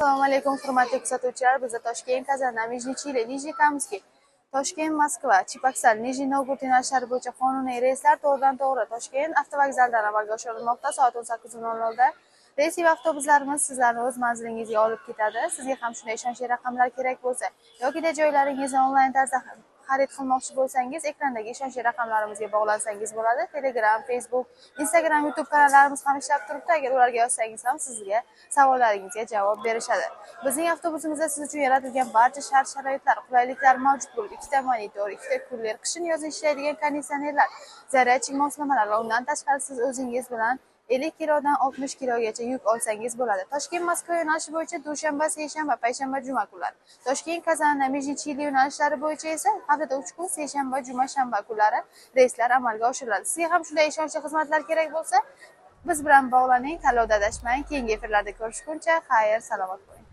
Assalomu alaykum, hurmatli kuzatuvchilar. Bizda Toshkent, Kazan, Nijniy Chili, Nijniy Kamskiy, Toshkent, Moskva, Chipaksan, Nijniy Novgorod yo'nalishlari bo'yicha qonuniy reyslar to'g'ridan-to'g'ri Toshkent avtovokzalidan amalga oshirilmoqda. Soat 18:00 da reysiy avtobuslarimiz sizlarni o'z manzilingizga olib ketadi. Sizga ham shunday ishonchli raqamlar kerak bo'lsa yoki joylaringizni onlayn tarzda xarid qilmoqchi bo'lsangiz, ekrandagi ishonchli raqamlarimizga bog'lansangiz bo'ladi. Telegram, Facebook, Instagram, YouTube kanallarimiz ham ishlab turibdi. Agar ularga yozsangiz ham sizga savollaringizga javob berishadi. Bizning avtobusimizda siz uchun yaratilgan barcha shart-sharoitlar, qulayliklar mavjud bo'lib, 2 ta monitor, 2 ta kuler, qishin-yozin ishlaydigan konditsionerlar, zaryadchik moslamalar va undan tashqari siz o'zingiz bilan 50 kilodan 60 kilogacha yuk olsangiz bo'ladi. Toshkent Moskva yo'nalishi bo'yicha dushanba, seshanba, payshanba, juma kunlari. Toshkent, Kazan, Nijniy Chili yo'nalishlari bo'yicha esa haftada 3 kun seshanba, juma, shanba kunlari reyslar amalga oshiriladi. Sizga ham shunday ishonchli xizmatlar kerak bo'lsa, biz bilan bog'laning, tanlovda adashmang. Keyingi efirlarda ko'rishguncha, xayr, salomat bo'ling.